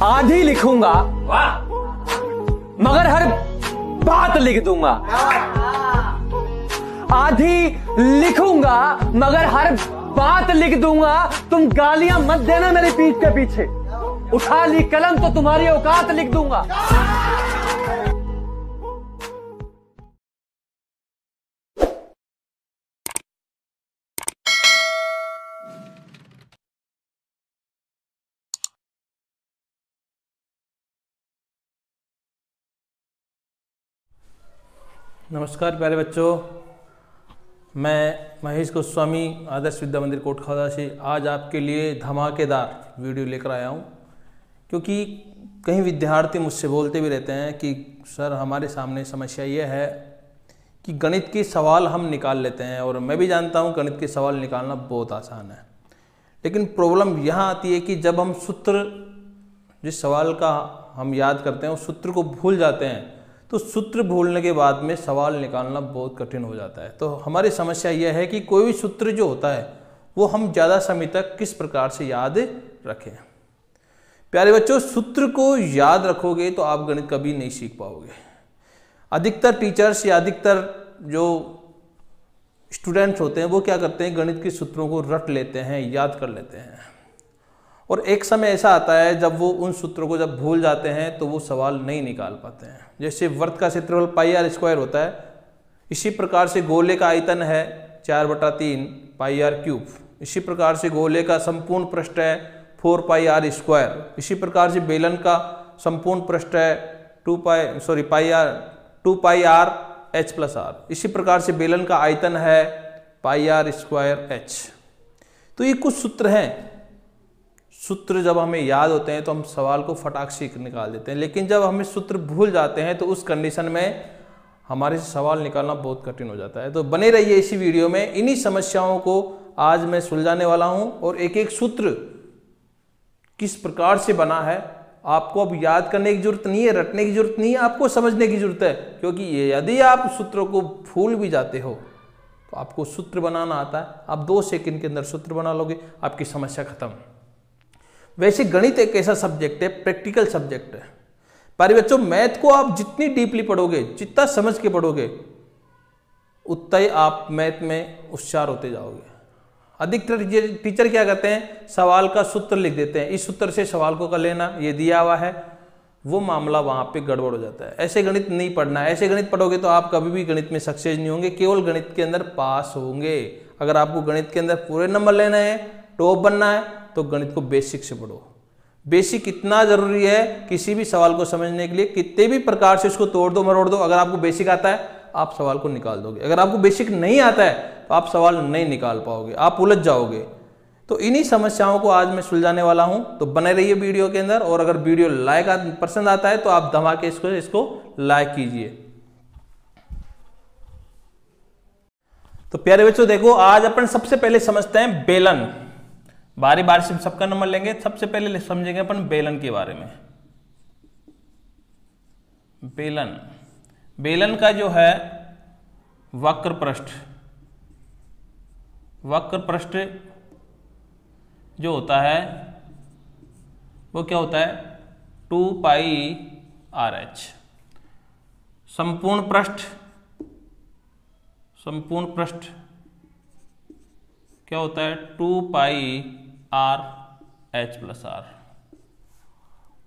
आधी लिखूंगा मगर हर बात लिख दूंगा। आधी लिखूंगा मगर हर बात लिख दूंगा। तुम गालियां मत देना मेरी पीठ के पीछे। उठा ली कलम तो तुम्हारी औकात लिख दूंगा। नमस्कार प्यारे बच्चों, मैं महेश गोस्वामी आदर्श विद्या मंदिर कोटखादा से आज आपके लिए धमाकेदार वीडियो लेकर आया हूं। क्योंकि कई विद्यार्थी मुझसे बोलते भी रहते हैं कि सर हमारे सामने समस्या ये है कि गणित के सवाल हम निकाल लेते हैं, और मैं भी जानता हूं गणित के सवाल निकालना बहुत आसान है, लेकिन प्रॉब्लम यहाँ आती है कि जब हम सूत्र, जिस सवाल का हम याद करते हैं उस सूत्र को भूल जाते हैं, तो सूत्र भूलने के बाद में सवाल निकालना बहुत कठिन हो जाता है। तो हमारी समस्या यह है कि कोई भी सूत्र जो होता है वो हम ज़्यादा समय तक किस प्रकार से याद रखें। प्यारे बच्चों, सूत्र को याद रखोगे तो आप गणित कभी नहीं सीख पाओगे। अधिकतर टीचर्स या अधिकतर जो स्टूडेंट्स होते हैं वो क्या करते हैं, गणित के सूत्रों को रट लेते हैं, याद कर लेते हैं, और एक समय ऐसा आता है जब वो उन सूत्रों को जब भूल जाते हैं तो वो सवाल नहीं निकाल पाते हैं। जैसे वर्त का क्षेत्रफल पाई आर स्क्वायर होता है, इसी प्रकार से गोले का आयतन है 4/3 पाई आर क्यूब, इसी प्रकार से गोले का संपूर्ण पृष्ठ है 4 पाई आर स्क्वायर, इसी प्रकार से बेलन का संपूर्ण पृष्ठ है 2 पाई आर एच प्लस आर, इसी प्रकार से बेलन का आयतन है पाई आर स्क्वायर एच। तो ये कुछ सूत्र हैं। सूत्र जब हमें याद होते हैं तो हम सवाल को फटाक से निकाल देते हैं, लेकिन जब हमें सूत्र भूल जाते हैं तो उस कंडीशन में हमारे से सवाल निकालना बहुत कठिन हो जाता है। तो बने रहिए इसी वीडियो में, इन्हीं समस्याओं को आज मैं सुलझाने वाला हूं, और एक एक सूत्र किस प्रकार से बना है आपको अब याद करने की जरूरत नहीं है, रटने की जरूरत नहीं है, आपको समझने की जरूरत है। क्योंकि यदि आप सूत्रों को भूल भी जाते हो तो आपको सूत्र बनाना आता है, आप 2 सेकंड के अंदर सूत्र बना लोगे, आपकी समस्या खत्म। वैसे गणित एक ऐसा सब्जेक्ट है, प्रैक्टिकल सब्जेक्ट है। प्यारे बच्चों, मैथ को आप जितनी डीपली पढ़ोगे, जितना समझ के पढ़ोगे, उतना ही आप मैथ में होशियार होते जाओगे। अधिकतर टीचर क्या करते हैं, सवाल का सूत्र लिख देते हैं, इस सूत्र से सवाल को कर लेना, ये दिया हुआ है, वो मामला वहां पे गड़बड़ हो जाता है। ऐसे गणित नहीं पढ़ना है। ऐसे गणित पढ़ोगे तो आप कभी भी गणित में सक्सेस नहीं होंगे, केवल गणित के अंदर पास होंगे। अगर आपको गणित के अंदर पूरे नंबर लेना है, टॉप बनना है, तो गणित को बेसिक से पढ़ो। बेसिक इतना जरूरी है किसी भी सवाल को समझने के लिए, कितने भी प्रकार से उसको तोड़ दो मरोड़ दो, अगर आपको बेसिक आता है आप सवाल को निकाल दोगे। अगर आपको बेसिक नहीं आता है तो आप सवाल नहीं निकाल पाओगे, आप उलझ जाओगे। तो इन्हीं समस्याओं को आज मैं सुलझाने वाला हूं, तो बने रहिए वीडियो के अंदर। और अगर वीडियो पसंद आता है तो आप धमाके इसको लाइक कीजिए। तो प्यारे बच्चों देखो, आज अपन सबसे पहले समझते हैं बेलन। बारी बारी से सबका नंबर लेंगे। सबसे पहले समझेंगे अपन बेलन के बारे में। बेलन का जो है वक्र पृष्ठ जो होता है वो क्या होता है, 2 पाई आर एच। संपूर्ण पृष्ठ क्या होता है, 2 पाई आर एच प्लस आर।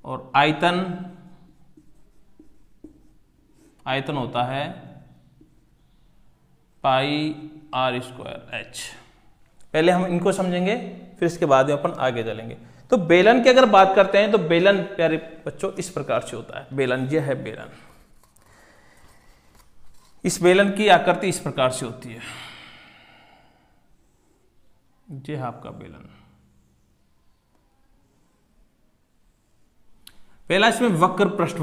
और आयतन होता है पाई आर स्क्वायर एच। पहले हम इनको समझेंगे, फिर इसके बाद में अपन आगे चलेंगे। तो बेलन की अगर बात करते हैं तो बेलन प्यारे बच्चों इस प्रकार से होता है। बेलन, यह है बेलन। इस बेलन की आकृति इस प्रकार से होती है, ये है आपका बेलन। पहला इसमें वक्र पृष्ठ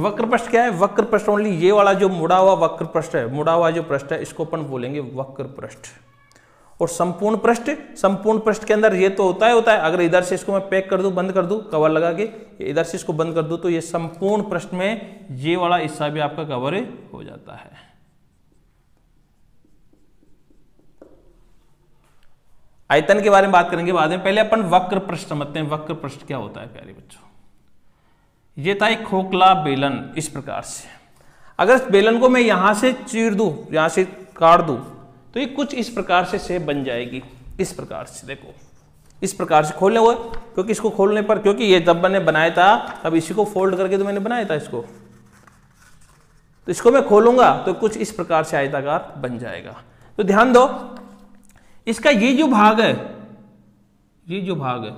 क्या है, वक्र पृष्ठ ओनली ये वाला जो मुड़ा हुआ वक्र पृष्ठ है, मुड़ा हुआ जो पृष्ठ है, इसको अपन बोलेंगे वक्र पृष्ठ। और संपूर्ण पृष्ठ के अंदर ये तो होता है। अगर इधर से इसको मैं पैक कर दूं, बंद कर दूं कवर लगा के, इधर से इसको बंद कर दूं, तो ये संपूर्ण पृष्ठ में ये वाला हिस्सा भी आपका कवर हो जाता है। आयतन के बारे में बात करेंगे बाद में, पहले अपन वक्र पृष्ठ समझते हैं। वक्र पृष्ठ क्या होता है प्यारे बच्चों। ये था एक खोखला बेलन। इस प्रकार से अगर इस बेलन को मैं यहां से चीर दूं, यहां से काट दूं, तो ये कुछ इस प्रकार से शेप बन जाएगी। इस प्रकार से देखो, इस प्रकार से खोलने हुए, क्योंकि इसको खोलने पर, क्योंकि ये जब मैंने बनाया था तब इसी को फोल्ड करके तो मैंने बनाया था इसको, तो इसको मैं खोलूंगा तो कुछ इस प्रकार से आयताकार बन जाएगा। तो ध्यान दो, इसका ये जो भाग है, ये जो भाग है,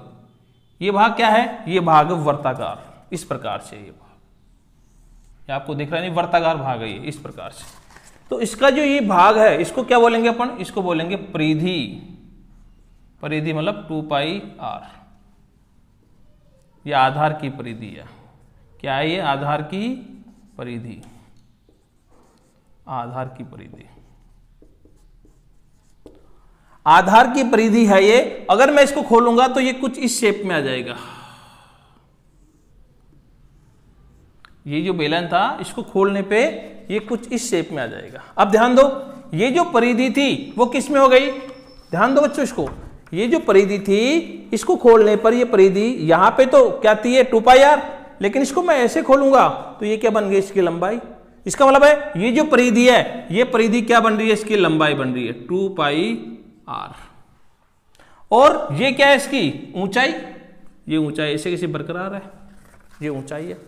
ये भाग क्या है? ये भाग वर्ताकार। इस प्रकार से ये भाग, ये आपको दिख रहा है नहीं, वर्ताकार भाग है ये इस प्रकार से। तो इसका जो ये भाग है इसको क्या बोलेंगे अपन? इसको बोलेंगे परिधि। परिधि मतलब 2πr, ये आधार की परिधि है। क्या है ये? आधार की परिधि, आधार की परिधि, आधार की परिधि है ये। अगर मैं इसको खोलूंगा तो ये कुछ इस शेप में आ जाएगा। ये जो बेलन था इसको खोलने पे ये कुछ इस शेप में आ जाएगा। अब ध्यान दो, ये जो परिधि थी वो किस में हो गई? ध्यान दो बच्चों, इसको, ये जो परिधि थी इसको खोलने पर ये परिधि यहां पे तो क्या थी? 2πr, लेकिन इसको मैं ऐसे खोलूंगा तो ये क्या बन गई? इसकी लंबाई। इसका मतलब है ये जो परिधि है, ये परिधि क्या बन रही है? इसकी लंबाई बन रही है 2πr। और ये क्या है? इसकी ऊंचाई। ये ऊंचाई ऐसे कैसे बरकरार है? ये ऊंचाई है,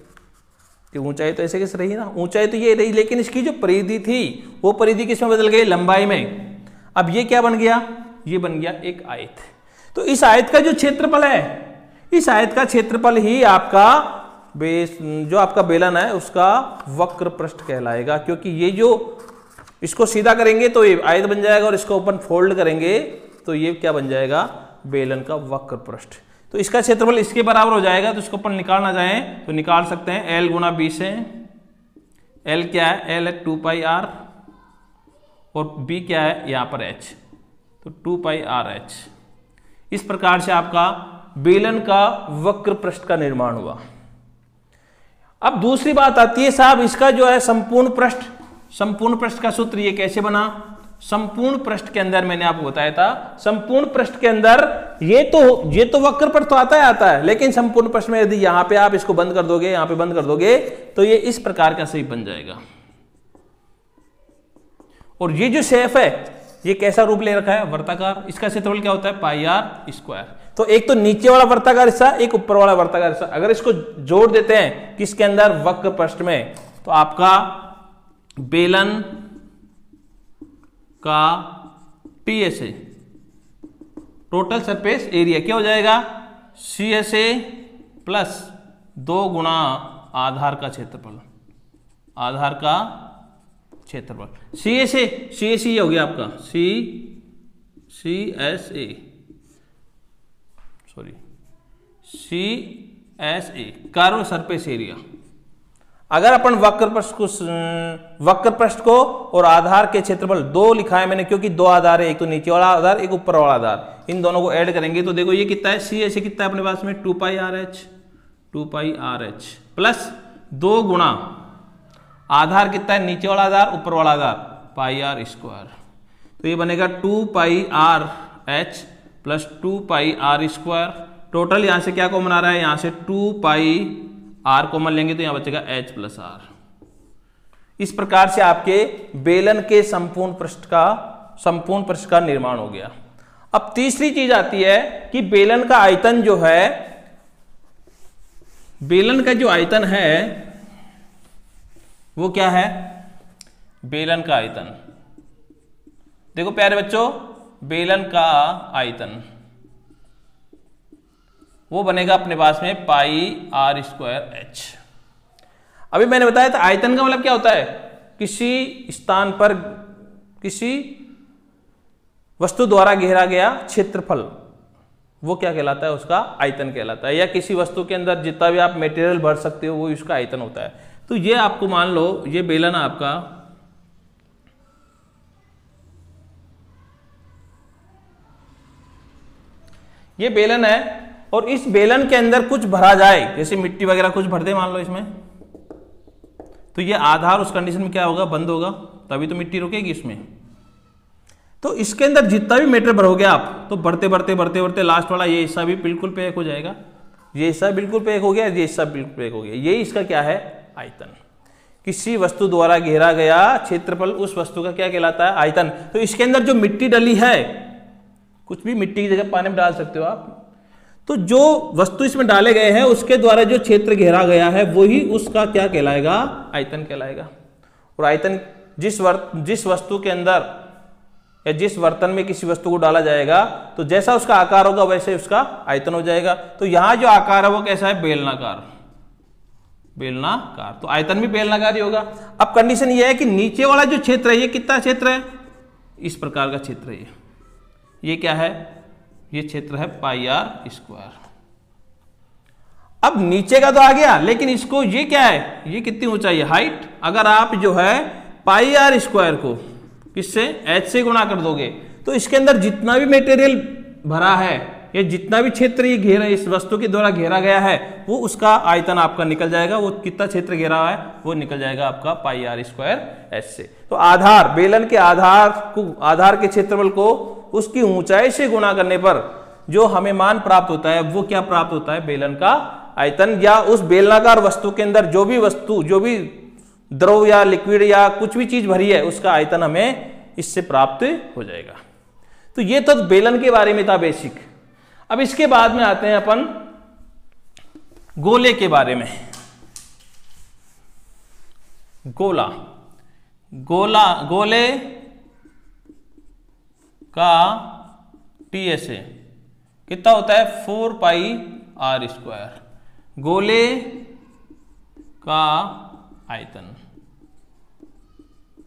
ये ऊंचाई तो ऐसे कैसे रही ना? ऊंचाई तो ये रही, लेकिन इसकी जो परिधि थी वो परिधि किस में बदल गई? लंबाई में। अब ये क्या बन गया? ये बन गया एक आयत। तो इस आयत का जो क्षेत्रफल है, इस आयत का क्षेत्रफल ही आपका बेस, जो आपका बेलन है उसका वक्र पृष्ठ कहलाएगा। क्योंकि ये जो, इसको सीधा करेंगे तो ये आयत बन जाएगा, और इसको अपन फोल्ड करेंगे तो ये क्या बन जाएगा? बेलन का वक्र पृष्ठ। तो इसका क्षेत्रफल इसके बराबर हो जाएगा। तो इसको अपन निकालना चाहें तो निकाल सकते हैं। L गुना B से, L क्या है? L है 2πr, और B क्या है? यहां पर H, तो 2πrh। इस प्रकार से आपका बेलन का वक्र पृष्ठ का निर्माण हुआ। अब दूसरी बात आती है, साहब इसका जो है संपूर्ण पृष्ठ, संपूर्ण पृष्ठ का सूत्र ये कैसे बना? संपूर्ण पृष्ठ के अंदर मैंने आपको बताया था, संपूर्ण पृष्ठ के अंदर ये तो वक्र पृष्ठ तो आता है, लेकिन संपूर्ण पृष्ठ में यदि यहां पे आप इसको बंद कर दोगे, यहां पे बंद कर दोगे, तो ये इस प्रकार का शेप बन जाएगा। और ये जो शेप है ये कैसा रूप ले रखा है? वर्ताकार। इसका क्षेत्रफल क्या होता है? πr²। तो एक तो नीचे वाला वर्ताकार हिस्सा, एक ऊपर वाला वर्ताकार हिस्सा, अगर इसको जोड़ देते हैं किसके अंदर? वक्र पृष्ठ में, तो आपका बेलन का TSA, टोटल सरफेस एरिया, क्या हो जाएगा? CSA प्लस 2 गुणा आधार का क्षेत्रफल, आधार का क्षेत्रफल। CSA ये हो गया आपका CSA, sorry CSA, curve surface area. अगर अपन वक्र पृष्ठ को और आधार के क्षेत्रफल 2 लिखा है मैंने, क्योंकि 2 आधार है, एक तो नीचे वाला आधार, एक ऊपर वाला आधार, इन दोनों को ऐड करेंगे तो देखो ये कितना है? CSA कितना है अपने पास में? 2πrh प्लस 2 गुणा आधार कितना है? नीचे वाला आधार, ऊपर वाला आधार, πr²। तो ये बनेगा 2πrh प्लस 2πr²। टोटल यहां से क्या कॉमन आ रहा है? यहां से 2πr कॉमन लेंगे तो यहां बचेगा h प्लस r। इस प्रकार से आपके बेलन के संपूर्ण पृष्ठ का निर्माण हो गया। अब तीसरी चीज आती है कि बेलन का आयतन जो है, बेलन का जो आयतन है वो क्या है? बेलन का आयतन, देखो प्यारे बच्चों, बेलन का आयतन वो बनेगा अपने पास में πr²h। अभी मैंने बताया था आयतन का मतलब क्या होता है? किसी स्थान पर किसी वस्तु द्वारा घेरा गया क्षेत्रफल, वो क्या कहलाता है? उसका आयतन कहलाता है। या किसी वस्तु के अंदर जितना भी आप मटेरियल भर सकते हो वो उसका आयतन होता है। तो ये आपको मान लो ये बेलन आपका, ये बेलन है, और इस बेलन के अंदर कुछ भरा जाए, जैसे मिट्टी वगैरह कुछ भर दे मान लो इसमें, तो ये आधार उस कंडीशन में क्या होगा? बंद होगा, तभी तो मिट्टी रुकेगी इसमें। तो इसके अंदर जितना भी मटेरियल भरोगे आप, तो बढ़ते बढ़ते बढ़ते बढ़ते लास्ट वाला ये हिस्सा भी बिल्कुल पैक हो जाएगा। ये हिस्सा बिल्कुल पैक हो गया, ये हिस्सा बिल्कुल पैक हो गया। यही इसका क्या है? आयतन। किसी वस्तु द्वारा घेरा गया क्षेत्रफल उस वस्तु का क्या कहलाता है? आयतन। तो इसके अंदर जो मिट्टी डली है, कुछ भी मिट्टी की जगह पानी में डाल सकते हो आप, तो जो वस्तु इसमें डाले गए हैं उसके द्वारा जो क्षेत्र घेरा गया है वही उसका क्या कहलाएगा? आयतन कहलाएगा। और आयतन जिस वस्तु के अंदर या जिस बर्तन में किसी वस्तु को डाला जाएगा तो जैसा उसका आकार होगा वैसे उसका आयतन हो जाएगा। तो यहां जो आकार है वो कैसा है? बेलनाकार। बेलनाकार, तो आयतन भी बेलनाकार ही होगा। अब कंडीशन ये है कि नीचे वाला जो क्षेत्र है ये कितना क्षेत्र है? इस प्रकार का क्षेत्र है। ये क्या है? ये क्षेत्र है पाई आर स्क्वायर। अब नीचे का तो आ गया, लेकिन इसको ये क्या है? ये कितनी ऊंचाई है? हाइट। अगर आप जो है पाई आर स्क्वायर को किससे? एच से गुणा कर दोगे तो इसके अंदर जितना भी मटेरियल भरा है या जितना भी क्षेत्र ये घेरा इस वस्तु के द्वारा घेरा गया है वो उसका आयतन आपका निकल जाएगा। वो कितना क्षेत्र घेरा है वो निकल जाएगा आपका पाई आर स्क्वायर एच से। तो आधार, बेलन के आधार के क्षेत्रफल को उसकी ऊंचाई से गुणा करने पर जो हमें मान प्राप्त होता है वो क्या प्राप्त होता है? बेलन का आयतन। या उस बेलनाकार वस्तु के अंदर जो भी द्रव या लिक्विड या कुछ भी चीज भरी है उसका आयतन हमें इससे प्राप्त हो जाएगा। तो ये तो बेलन के बारे में था बेसिक। अब इसके बाद में आते हैं अपन गोले के बारे में। गोले का टीएसए कितना होता है? 4 पाई आर स्क्वायर। गोले का आयतन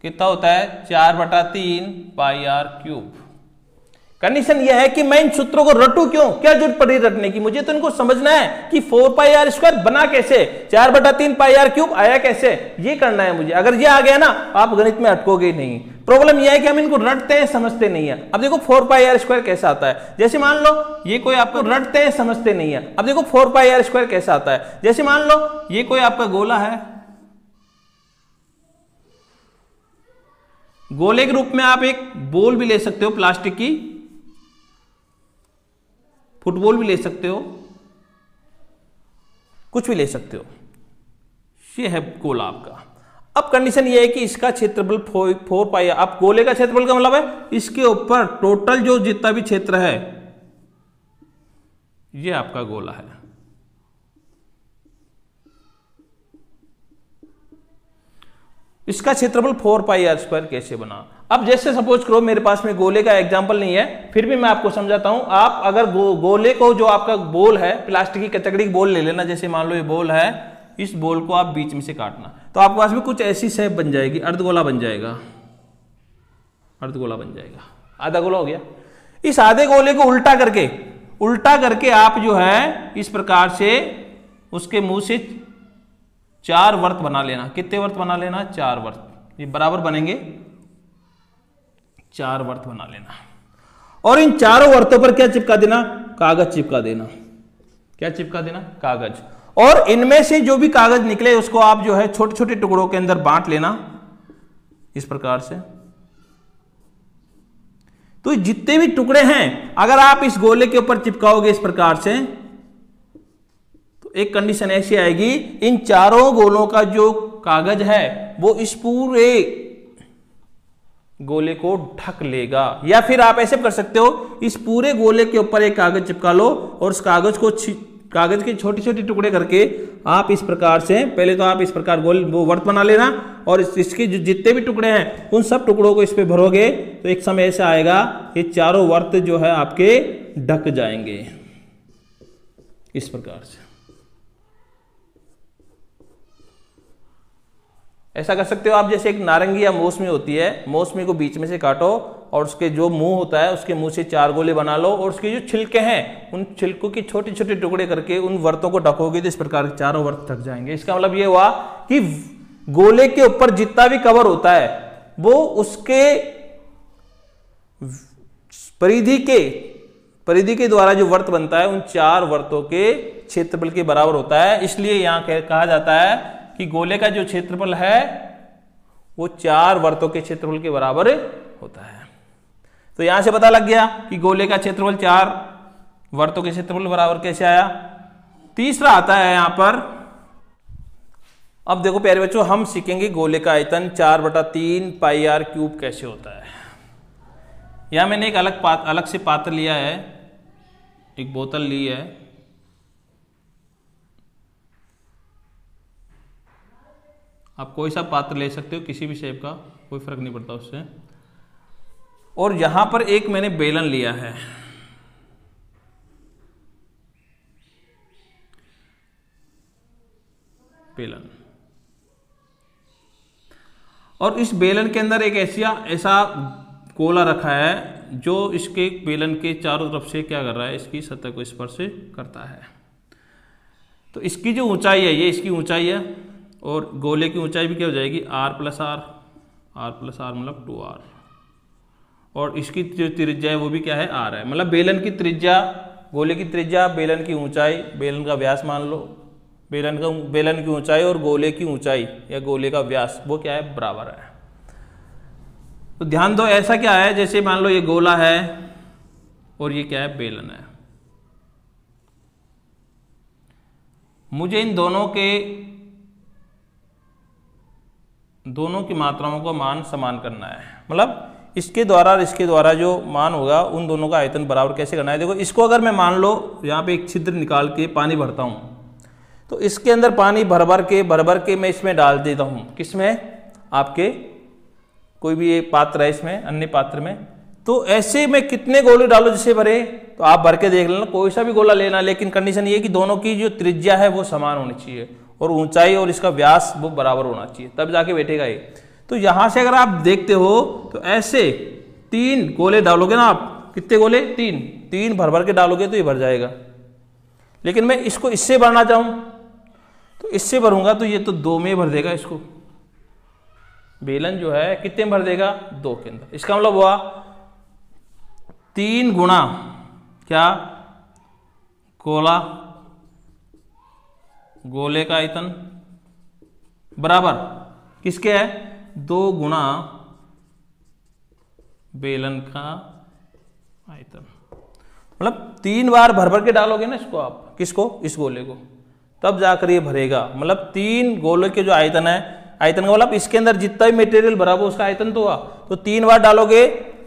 कितना होता है? 4/3 पाई आर क्यूब। कंडीशन यह है कि मैं इन सूत्रों को रटूं क्यों? क्या जरूरत पड़ी रटने की? मुझे तो इनको समझना है कि 4 पाई आर स्क्वायर बना कैसे, 4/3 पाई आर क्यूब आया कैसे, ये करना है मुझे। अगर ये आ गया ना आप गणित में अटकोगे नहीं। प्रॉब्लम यह है कि हम इनको रटते हैं समझते नहीं है। अब देखो 4 पाई आर स्क्वायर कैसा आता है? जैसे मान लो ये कोई आपको रटते हैं समझते नहीं है। अब देखो 4 पाई आर स्क्वायर कैसा आता है? जैसे मान लो ये कोई आपका गोला है, गोले के रूप में आप एक बॉल भी ले सकते हो, प्लास्टिक की फुटबॉल भी ले सकते हो, कुछ भी ले सकते हो। ये है गोला आपका। अब कंडीशन ये है कि इसका क्षेत्रफल 4 पाई। अब गोले का क्षेत्रफल का मतलब है इसके ऊपर टोटल जो जितना भी क्षेत्र है ये आपका गोला है। इसका क्षेत्रफल 4 पाई आर स्क्वायर कैसे बना? अब जैसे सपोज करो मेरे पास में गोले का एग्जांपल नहीं है, फिर भी मैं आपको समझाता हूं। आप अगर गोले को, जो आपका बोल है, प्लास्टिक की कचकड़ी की बोल ले लेना। जैसे मान लो ये बोल है, इस बोल को आप बीच में से काटना तो आपके पास में कुछ ऐसी शेप बन जाएगी, अर्धगोला बन जाएगा। अर्धगोला बन जाएगा, आधा गोला हो गया। इस आधे गोले को उल्टा करके आप जो है इस प्रकार से उसके मुंह से 4 वर्त बना लेना। कितने वर्त बना लेना? 4 वर्त। ये बराबर बनेंगे, 4 वर्त बना लेना। और इन चारों वर्तों पर क्या चिपका देना? कागज चिपका देना। क्या चिपका देना? कागज। और इनमें से जो भी कागज निकले उसको आप जो है छोटे छोटे टुकड़ों के अंदर बांट लेना इस प्रकार से। तो जितने भी टुकड़े हैं अगर आप इस गोले के ऊपर चिपकाओगे इस प्रकार से तो एक कंडीशन ऐसी आएगी, इन चारों गोलों का जो कागज है वो इस पूरे गोले को ढक लेगा। या फिर आप ऐसे कर सकते हो, इस पूरे गोले के ऊपर एक कागज चिपका लो और उस कागज के छोटे छोटे टुकड़े करके आप इस प्रकार से, पहले तो आप इस प्रकार वो वर्त बना लेना और इसके जो जितने भी टुकड़े हैं उन सब टुकड़ों को इस पे भरोगे तो एक समय ऐसा आएगा ये चारों वर्त जो है आपके ढक जाएंगे इस प्रकार से। ऐसा कर सकते हो आप, जैसे एक नारंगी या मौसमी होती है, मौसमी को बीच में से काटो और उसके जो मुंह होता है उसके मुंह से 4 गोले बना लो और उसके जो छिलके हैं उन छिलकों के छोटे छोटे टुकड़े करके उन वर्तों को ढकोगे तो इस प्रकार के चारों वर्त ढक जाएंगे। इसका मतलब ये हुआ कि गोले के ऊपर जितना भी कवर होता है वो उसके परिधि के द्वारा जो वर्त बनता है उन 4 वर्तों के क्षेत्रफल के बराबर होता है। इसलिए यहां कहा जाता है कि गोले का जो क्षेत्रफल है वो 4 वर्तों के क्षेत्रफल के बराबर होता है। तो यहां से पता लग गया कि गोले का क्षेत्रफल 4 वर्तों के क्षेत्रफल बराबर कैसे आया? तीसरा आता है यहां पर, अब देखो प्यारे बच्चों हम सीखेंगे गोले का आयतन 4/3 पाई आर क्यूब कैसे होता है। यहां मैंने एक अलग से पात्र लिया है, एक बोतल ली है, आप कोई सा पात्र ले सकते हो किसी भी शेप का, कोई फर्क नहीं पड़ता उससे। और यहां पर एक मैंने बेलन लिया है, बेलन, और इस बेलन के अंदर एक ऐसा गोला रखा है जो इसके बेलन के चारों तरफ से क्या कर रहा है, इसकी सतह को स्पर्श करता है। तो इसकी जो ऊंचाई है, ये इसकी ऊंचाई है, और गोले की ऊंचाई भी क्या हो जाएगी, r + r, r + r मतलब 2r, और इसकी जो त्रिज्या है वो भी क्या है, r है। मतलब बेलन की त्रिज्या, गोले की त्रिज्या, बेलन की ऊंचाई, बेलन का व्यास मान लो, बेलन की ऊंचाई और गोले की ऊंचाई या गोले का व्यास वो क्या है, बराबर है। तो ध्यान दो, ऐसा क्या है, जैसे मान लो ये गोला है और ये क्या है, बेलन है। मुझे इन दोनों की मात्राओं का मान समान करना है। मतलब इसके द्वारा और इसके द्वारा जो मान होगा उन दोनों का आयतन बराबर कैसे करना है। देखो इसको अगर मैं मान लो यहाँ पे एक छिद्र निकाल के पानी भरता हूँ, तो इसके अंदर पानी भर भर के मैं इसमें डाल देता हूँ, किसमें, आपके कोई भी एक पात्र है इसमें, अन्य पात्र में। तो ऐसे में कितने गोले डालो जिसे भरे, तो आप भर के देख लेना, कोई सा भी गोला लेना, लेकिन कंडीशन ये कि दोनों की जो त्रिज्या है वो समान होनी चाहिए और ऊंचाई और इसका व्यास वो बराबर होना चाहिए, तब जाके बैठेगा ये। तो यहां से अगर आप देखते हो तो ऐसे 3 गोले डालोगे ना आप, कितने गोले, 3 भर के डालोगे तो ये भर जाएगा। लेकिन मैं इसको इससे भरना चाहूं तो इससे भरूंगा तो ये तो 2 में भर देगा इसको, बेलन जो है कितने में भर देगा, 2 के अंदर। इसका मतलब हुआ 3 गुणा क्या, गोले का आयतन बराबर किसके है, 2 गुणा बेलन का आयतन। मतलब 3 बार भर के डालोगे ना इसको आप, किसको, इस गोले को, तब जाकर ये भरेगा। मतलब 3 गोले के जो आयतन है, आयतन का मतलब इसके अंदर जितना भी मटेरियल भरा वो उसका आयतन तो हुआ। तो 3 बार डालोगे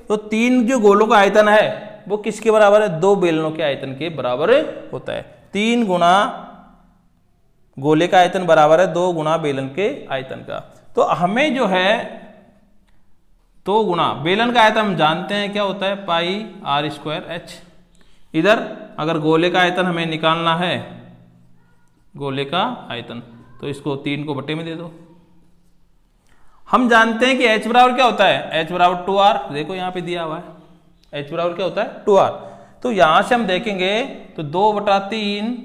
तो 3 जो गोलों का आयतन है वो किसके बराबर है, 2 बेलनों के आयतन के बराबर होता है। 3 गुणा गोले का आयतन बराबर है 2 गुणा बेलन के आयतन का। तो हमें जो है 2 गुणा बेलन का आयतन हम जानते हैं क्या होता है, पाई r²h। इधर अगर गोले का आयतन हमें निकालना है, गोले का आयतन, तो इसको 3 को बट्टे में दे दो। हम जानते हैं कि h बराबर क्या होता है, h बराबर 2r, देखो यहाँ पे दिया हुआ है, h बराबर क्या होता है, 2r। तो यहां से हम देखेंगे तो 2/3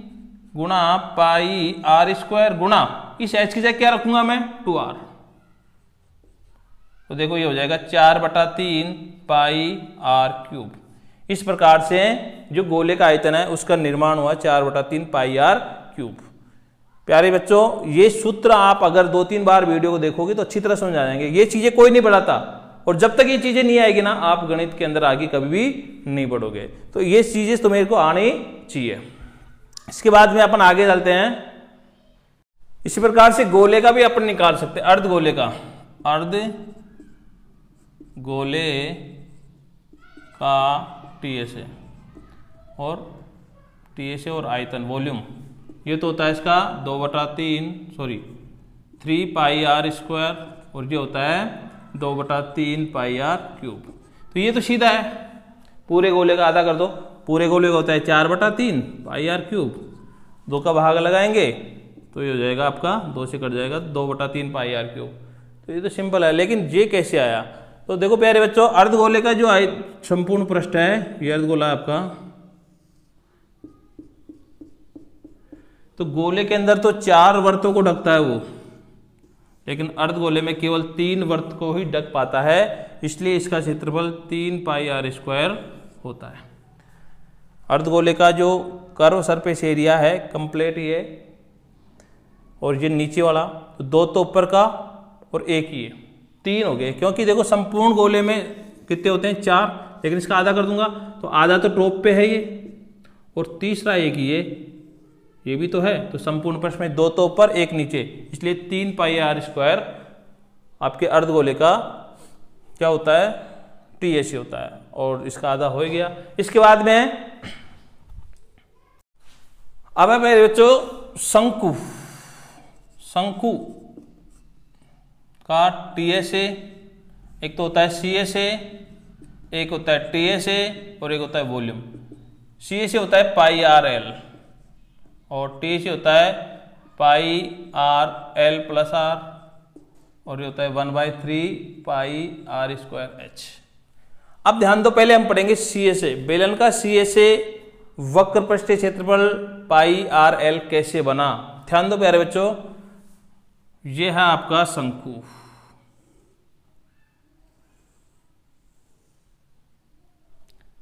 गुणा पाई r² गुणा इस h की जगह क्या रखूंगा मैं, 2r। तो देखो ये हो जाएगा 4/3 पाई r³। इस प्रकार से जो गोले का आयतन है उसका निर्माण हुआ 4/3 पाई r³। प्यारे बच्चों, ये सूत्र आप अगर 2-3 बार वीडियो को देखोगे तो अच्छी तरह समझ आ जाएंगे। ये चीजें कोई नहीं बढ़ाता, और जब तक ये चीजें नहीं आएगी ना, आप गणित के अंदर आगे कभी भी नहीं बढ़ोगे। तो ये चीजें तो मेरे को आनी चाहिए। इसके बाद में अपन आगे चलते हैं। इसी प्रकार से गोले का भी अपन निकाल सकते हैं, अर्ध गोले का, अर्ध गोले का टीएसए और आयतन, वॉल्यूम, ये तो होता है इसका 3 पाई r², और ये होता है 2/3 पाई r³। तो ये तो सीधा है, पूरे गोले का आधा कर दो, पूरे गोले का होता है 4/3 पाई r³, 2 का भाग लगाएंगे तो ये हो जाएगा आपका, 2 से कट जाएगा 2/3 पाई r³। तो ये तो सिंपल है, लेकिन ये कैसे आया। तो देखो प्यारे बच्चों, अर्धगोले का जो संपूर्ण पृष्ठ है, ये अर्धगोला आपका, तो गोले के अंदर तो 4 वृत्तों को ढकता है वो, लेकिन अर्धगोले में केवल 3 वृत्त को ही ढक पाता है, इसलिए इसका क्षेत्रफल 3 पाई r² होता है। अर्धगोले का जो कर्व सरफेस एरिया है कंप्लीट ये, और ये नीचे वाला, तो 2 तो ऊपर का और 1 ही है, 3 हो गए। क्योंकि देखो संपूर्ण गोले में कितने होते हैं, 4, लेकिन इसका आधा कर दूंगा तो आधा तो टॉप पे है ये, और तीसरा 1 ये भी तो है, तो संपूर्ण पृष्ठ में 2 तो ऊपर 1 नीचे, इसलिए 3 पाई आर स्क्वायर आपके अर्धगोले का क्या होता है, TAC होता है, और इसका आधा हो गया। इसके बाद में अब है मेरे बच्चों शंकु, शंकु का TSA, एक तो होता है CSA, एक होता है TSA और एक होता है वॉल्यूम। CSA होता है पाई आर एल और TSA होता है पाई आर एल प्लस आर, और ये होता है 1/3 पाई आर स्क्वायर एच। अब ध्यान दो, पहले हम पढ़ेंगे CSA, बेलन का CSA वक्र पृष्ठीय क्षेत्रफल पाई आर एल कैसे बना। ध्यान दो प्यारे बच्चों, ये है आपका शंकु,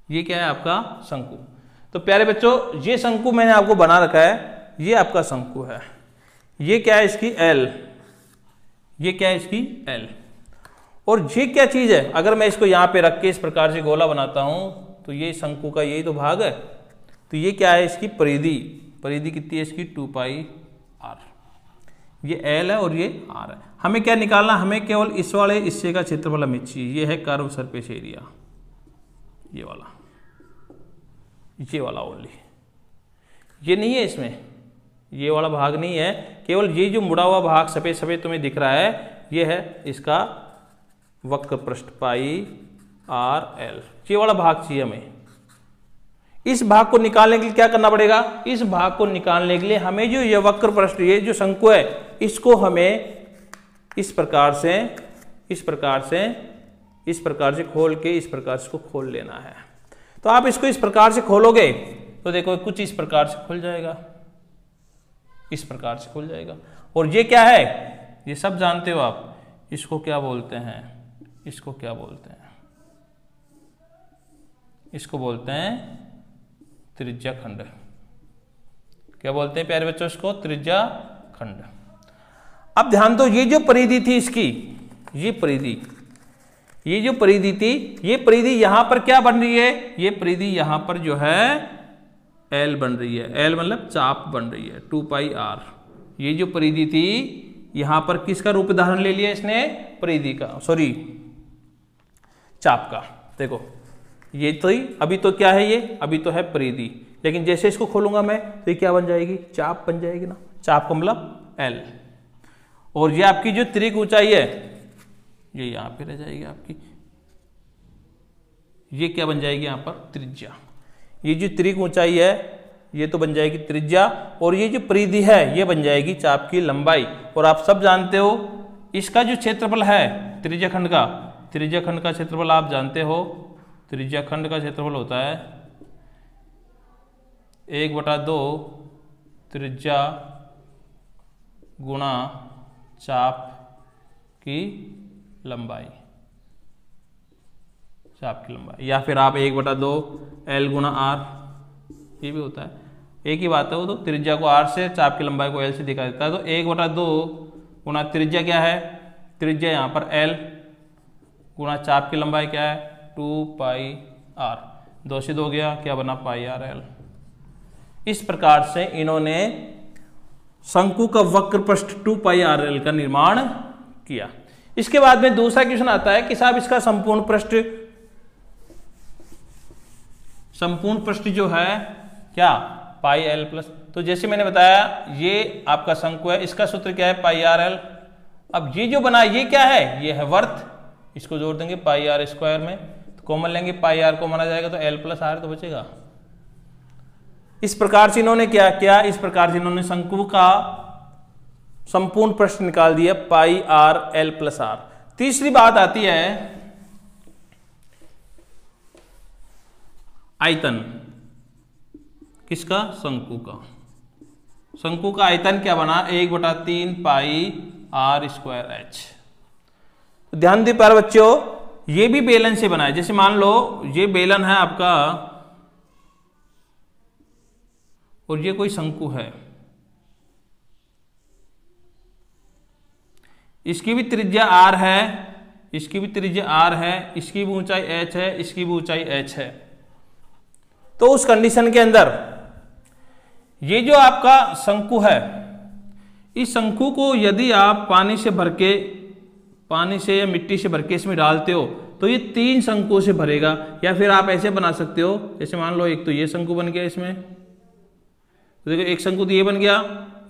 ये क्या है आपका शंकु। तो प्यारे बच्चों ये शंकु मैंने आपको बना रखा है, ये आपका शंकु है, ये क्या है इसकी L, ये क्या है इसकी L, और ये क्या चीज है, अगर मैं इसको यहां पे रख के इस प्रकार से गोला बनाता हूं तो ये शंकु का यही तो भाग है। तो ये क्या है इसकी परिधि, परिधि कितनी है इसकी 2 पाई आर, ये L है और ये R है। हमें क्या निकालना, हमें केवल इस वाले हिस्से का क्षेत्रफल हमें चाहिए, ये है कर्व सरफेस एरिया, ये वाला, ये वाला ओनली, ये नहीं है इसमें, ये वाला भाग नहीं है, केवल ये जो मुड़ा हुआ भाग सफेद सफेद तुम्हें दिख रहा है, ये है इसका वक्र पृष्ठ पाई आर एल, ये वाला भाग चाहिए हमें। इस भाग को निकालने के लिए क्या करना पड़ेगा, इस भाग को निकालने के लिए हमें जो ये वक्र पृष्ठ, ये जो शंकु है, इसको हमें इस प्रकार से, इस प्रकार से, इस प्रकार से खोल के इस प्रकार से इसको खोल लेना है। तो आप इसको इस प्रकार से खोलोगे तो देखो कुछ इस प्रकार से खुल जाएगा, इस प्रकार से खुल जाएगा। और ये क्या है, ये सब जानते हो आप, इसको क्या बोलते हैं, इसको क्या बोलते हैं, इसको बोलते हैं त्रिज्या खंड। क्या बोलते हैं प्यारे बच्चों इसको, त्रिज्या खंड। अब ध्यान दो, ये जो परिधि थी इसकी, ये परिधि, ये जो परिधि थी, ये परिधि यहां पर क्या बन रही है, ये परिधि यहां पर जो है L बन रही है, L मतलब चाप बन रही है 2 पाई आर। ये जो परिधि थी यहां पर किसका रूप धारण ले लिया इसने, परिधि का, सॉरी चाप का। देखो ये तो ही, अभी तो क्या है, ये अभी तो है परिधि, लेकिन जैसे इसको खोलूंगा मैं तो ये क्या बन जाएगी, चाप बन जाएगी ना, चाप का मतलब L। और ये आपकी जो त्रिक ऊंचाई है ये यहां पे रह जाएगी आपकी, ये क्या बन जाएगी यहां पर त्रिज्या। ये जो त्रिक ऊंचाई है ये तो बन जाएगी त्रिज्या, और ये जो परिधि है ये बन जाएगी चाप की लंबाई। और आप सब जानते हो इसका जो क्षेत्रफल है त्रिज्या खंड का, त्रिज्या खंड का क्षेत्रफल आप जानते हो, त्रिज्या खंड का क्षेत्रफल होता है 1/2 त्रिज्या गुणा चाप की लंबाई, चाप की लंबाई, या फिर आप 1/2 L गुणा R, ये भी होता है, एक ही बात है वो तो, त्रिज्या को R से, चाप की लंबाई को L से दिखा देता है। तो 1/2 गुणा त्रिज्या क्या है, त्रिज्या यहाँ पर L गुणा चाप की लंबाई क्या है 2 पाई R, 2 से 2 गया, क्या बना पाई आर एल। इस प्रकार से इन्होंने शंकु का वक्र पृष्ठ 2 पाई आर एल का निर्माण किया। इसके बाद में दूसरा क्वेश्चन आता है कि साहब इसका संपूर्ण पृष्ठ जो है क्या पाई एल प्लस। तो जैसे मैंने बताया ये आपका शंकु है, इसका सूत्र क्या है पाई आर एल। अब ये जो बना ये क्या है, ये है वर्त, इसको जोड़ देंगे पाई आर स्क्वायर में, तो कॉमन लेंगे, पाई आर को माना जाएगा तो एल प्लस आर तो बचेगा। इस प्रकार से इन्होंने क्या किया, इस प्रकार से इन्होंने शंकु का संपूर्ण पृष्ठ निकाल दिया पाई आर एल प्लस आर। तीसरी बात आती है आयतन, किसका, शंकु का। शंकु का आयतन क्या बना 1/3 पाई आर स्क्वायर एच। ध्यान दे प्यारे बच्चों, ये भी बेलन से बना है। जैसे मान लो ये बेलन है आपका और ये कोई शंकु है, इसकी भी त्रिज्या r है, इसकी भी त्रिज्या r है, इसकी भी ऊंचाई h है, इसकी भी ऊंचाई h है। तो उस कंडीशन के अंदर ये जो आपका शंकु है, इस शंकु को यदि आप पानी से या मिट्टी से भर के इसमें डालते हो तो ये 3 शंकुओं से भरेगा। या फिर आप ऐसे बना सकते हो, जैसे मान लो एक तो ये शंकु बन गया इसमें, तो देखो एक शंकु तो ये बन गया,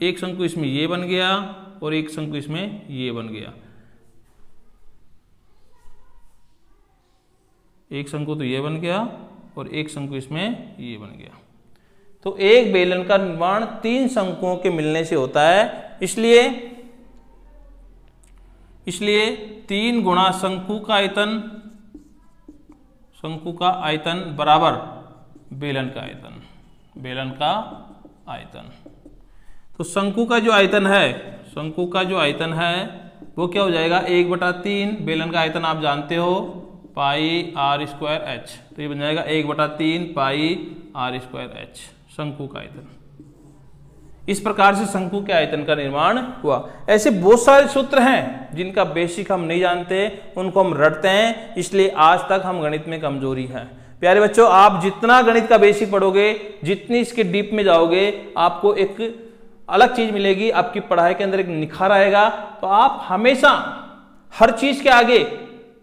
एक शंकु इसमें ये बन गया और एक शंकु इसमें ये बन गया। एक शंकु तो ये बन गया और एक शंकु इसमें ये बन गया। तो एक बेलन का निर्माण 3 शंकुओं के मिलने से होता है। इसलिए 3 गुणा शंकु का आयतन बराबर बेलन का आयतन। तो शंकु का जो आयतन है वो क्या हो जाएगा, 1/3। बेलन का आयतन आप जानते हो पाई r स्क्वायर h, तो ये बन जाएगा 1/3 पाई r स्क्वायर h, शंकु का आयतन। इस प्रकार से शंकु के आयतन का निर्माण हुआ। ऐसे बहुत सारे सूत्र हैं जिनका बेसिक हम नहीं जानते, उनको हम रटते हैं, इसलिए आज तक हम गणित में कमजोरी है। प्यारे बच्चों, आप जितना गणित का बेसिक पढ़ोगे, जितनी इसके डीप में जाओगे, आपको एक अलग चीज मिलेगी, आपकी पढ़ाई के अंदर एक निखार आएगा। तो आप हमेशा हर चीज के आगे,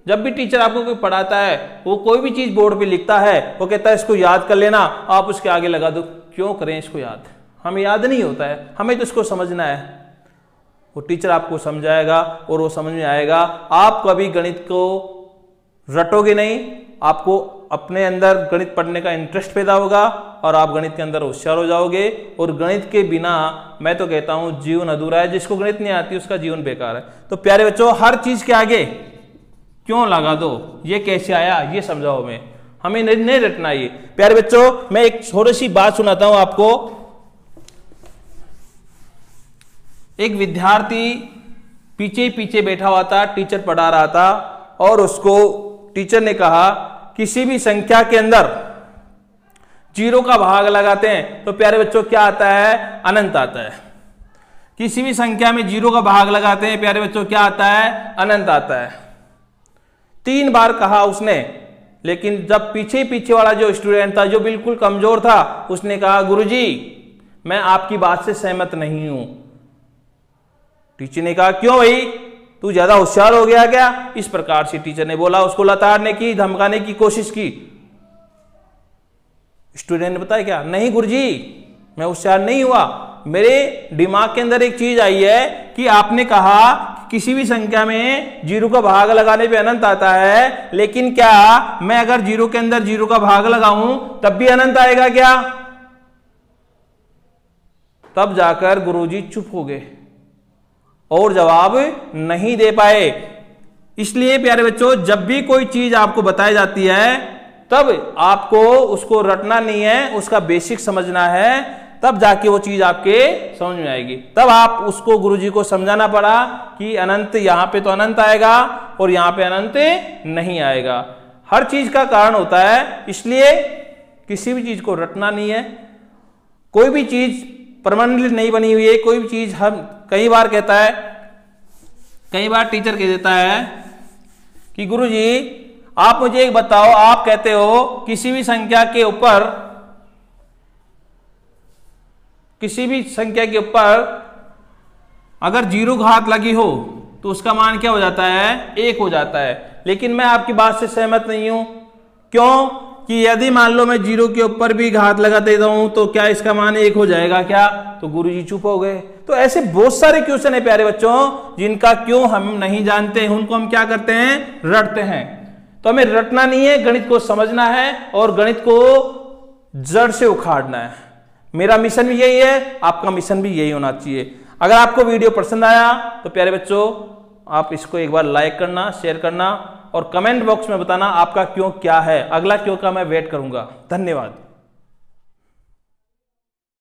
जब भी टीचर आपको कोई पढ़ाता है, वो कोई भी चीज बोर्ड पे लिखता है, वो कहता है इसको याद कर लेना, आप उसके आगे लगा दो। क्यों करें इसको याद? हमें याद नहीं होता है, हमें तो इसको समझना है। वो टीचर आपको समझाएगा और वो समझ में आएगा। आप कभी गणित को रटोगे नहीं, आपको अपने अंदर गणित पढ़ने का इंटरेस्ट पैदा होगा और आप गणित के अंदर होशियार हो जाओगे। और गणित के बिना मैं तो कहता हूं जीवन अधूरा है। जिसको गणित नहीं आती उसका जीवन बेकार है। तो प्यारे बच्चों, हर चीज के आगे क्यों लगा दो, ये कैसे आया, ये समझाओ। हमें नहीं रटना ये। प्यारे बच्चों, मैं एक थोड़ी सी बात सुनाता हूं आपको। एक विद्यार्थी पीछे बैठा हुआ था, टीचर पढ़ा रहा था और उसको टीचर ने कहा किसी भी संख्या के अंदर 0 का भाग लगाते हैं तो प्यारे बच्चों क्या आता है? अनंत आता है। किसी भी संख्या में 0 का भाग लगाते हैं प्यारे बच्चों क्या आता है? अनंत आता है। 3 बार कहा उसने, लेकिन जब पीछे वाला जो स्टूडेंट था, जो बिल्कुल कमजोर था, उसने कहा गुरुजी मैं आपकी बात से सहमत नहीं हूं। टीचर ने कहा क्यों भाई, तू ज्यादा होशियार हो गया क्या? इस प्रकार से टीचर ने बोला, उसको लताड़ने की, धमकाने की कोशिश की। स्टूडेंट ने बताया क्या? नहीं गुरुजी, मैं होशियार नहीं हुआ, मेरे दिमाग के अंदर एक चीज आई है कि आपने कहा किसी भी संख्या में 0 का भाग लगाने पे अनंत आता है, लेकिन क्या मैं अगर 0 के अंदर 0 का भाग लगाऊं तब भी अनंत आएगा क्या? तब जाकर गुरुजी चुप हो गए और जवाब नहीं दे पाए। इसलिए प्यारे बच्चों, जब भी कोई चीज आपको बताई जाती है तब आपको उसको रटना नहीं है, उसका बेसिक समझना है, तब जाके वो चीज आपके समझ में आएगी। तब आप उसको गुरुजी को समझाना पड़ा कि अनंत, यहां पे तो अनंत आएगा और यहां पे अनंत नहीं आएगा। हर चीज का कारण होता है, इसलिए किसी भी चीज को रटना नहीं है। कोई भी चीज परमानेंटली नहीं बनी हुई है। कोई भी चीज, हम कई बार टीचर कह देता है कि गुरुजी आप मुझे एक बताओ, आप कहते हो किसी भी संख्या के ऊपर अगर 0 घात लगी हो तो उसका मान क्या हो जाता है? 1 हो जाता है। लेकिन मैं आपकी बात से सहमत नहीं हूं। क्यों? कि यदि मान लो मैं 0 के ऊपर भी घात लगा देता हूं तो क्या इसका मान 1 हो जाएगा क्या? तो गुरुजी चुप हो गए। तो ऐसे बहुत सारे क्वेश्चन है प्यारे बच्चों, जिनका क्यों हम नहीं जानते हैं, उनको हम क्या करते हैं? रटते हैं। तो हमें रटना नहीं है, गणित को समझना है और गणित को जड़ से उखाड़ना है। मेरा मिशन भी यही है, आपका मिशन भी यही होना चाहिए। अगर आपको वीडियो पसंद आया तो प्यारे बच्चों आप इसको एक बार लाइक करना, शेयर करना और कमेंट बॉक्स में बताना आपका क्यों क्या है। अगला क्यों का मैं वेट करूंगा। धन्यवाद।